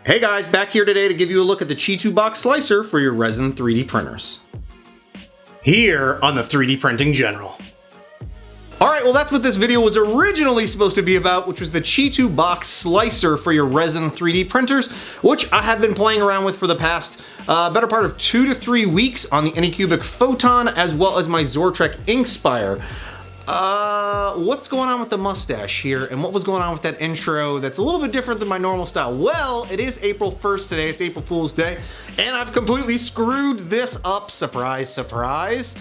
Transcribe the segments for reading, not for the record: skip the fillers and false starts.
Hey guys, back here today to give you a look at the Chitubox slicer for your resin 3D printers. Here on the 3D Printing General. Alright, well that's what this video was originally supposed to be about, which was the Chitubox slicer for your resin 3D printers, which I have been playing around with for the past better part of 2 to 3 weeks on the Anycubic Photon, as well as my Zyltech Inkspire. What's going on with the mustache here, and what was going on with that intro that's a little bit different than my normal style? Well, it is April 1st today, it's April Fool's Day, and I've completely screwed this up, surprise, surprise.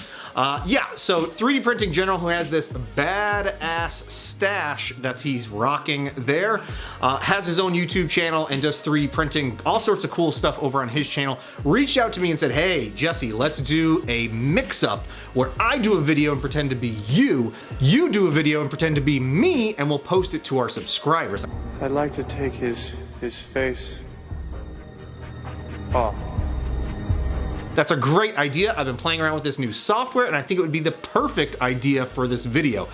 Yeah, so 3D Printing General, who has this badass stash that he's rocking there, has his own YouTube channel and does 3D printing, all sorts of cool stuff over on his channel, reached out to me and said, hey, Jesse, let's do a mix-up where I do a video and pretend to be you do a video and pretend to be me, and we'll post it to our subscribers. I'd like to take his face off. That's a great idea. I've been playing around with this new software, and I think it would be the perfect idea for this video.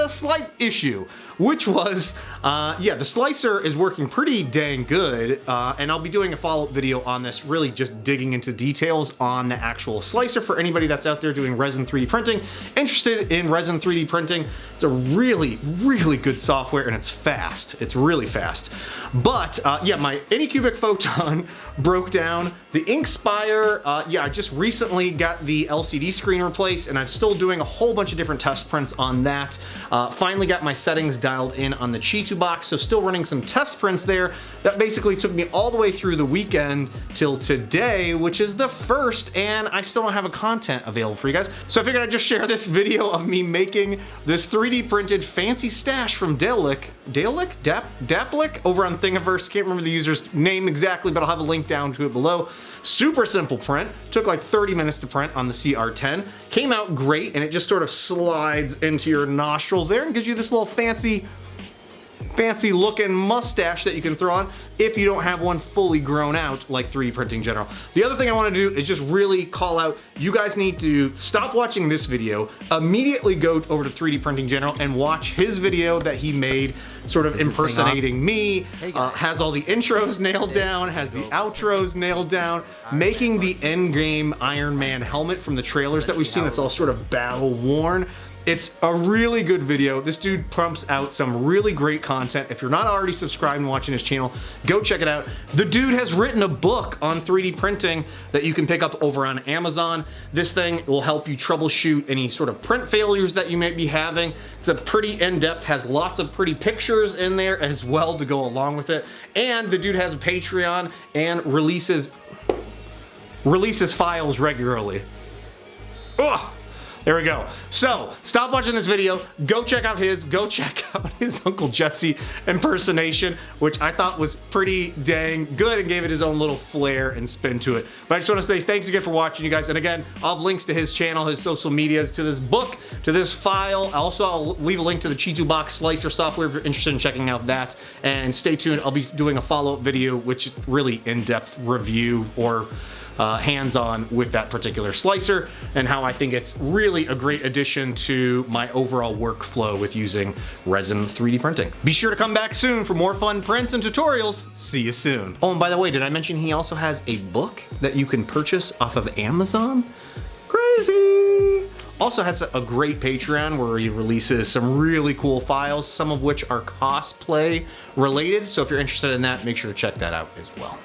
Slight issue, which was, yeah, the slicer is working pretty dang good, and I'll be doing a follow-up video on this, really just digging into details on the actual slicer for anybody that's out there doing resin 3D printing, interested in resin 3D printing. It's a really, really good software, and it's fast. It's really fast. But, yeah, my Anycubic Photon broke down. The Inkspire, yeah, I just recently got the LCD screen replaced, and I'm still doing a whole bunch of different test prints on that. Finally got my settings dialed in on the Chitubox, so still running some test prints there. That basically took me all the way through the weekend till today, which is the 1st, and I still don't have a content available for you guys. So I figured I'd just share this video of me making this 3D printed fancy stash from Dalpek over on Thingiverse. Can't remember the user's name exactly, but I'll have a link down to it below. Super simple print. Took like 30 minutes to print on the CR10. Came out great, and it just sort of slides into your nostrils there and gives you this little fancy looking mustache that you can throw on if you don't have one fully grown out like 3D Printing General. The other thing I want to do is just really call out, you guys need to stop watching this video, immediately go over to 3D Printing General and watch his video that he made sort of impersonating me, has all the intros nailed down, has the outros nailed down, making the endgame Iron Man helmet from the trailers that we've seen that's all sort of battle worn. It's a really good video. This dude pumps out some really great content. If you're not already subscribed and watching his channel, go check it out. The dude has written a book on 3D printing that you can pick up over on Amazon. This thing will help you troubleshoot any sort of print failures that you might be having. It's a pretty in-depth, has lots of pretty pictures in there as well to go along with it. And the dude has a Patreon and releases files regularly. Ugh. There we go. So, stop watching this video, go check out his Uncle Jesse impersonation, which I thought was pretty dang good and gave it his own little flair and spin to it. But I just want to say thanks again for watching, you guys. And again, I'll have links to his channel, his social medias, to this book, to this file. Also, I'll leave a link to the Chitubox slicer software if you're interested in checking out that. And stay tuned, I'll be doing a follow-up video, which is really in-depth review or hands-on with that particular slicer and how I think it's really a great addition to my overall workflow with using resin 3D printing. Be sure to come back soon for more fun prints and tutorials. See you soon. Oh, and by the way, did I mention he also has a book that you can purchase off of Amazon? Crazy! Also has a great Patreon where he releases some really cool files, some of which are cosplay related. So if you're interested in that, make sure to check that out as well.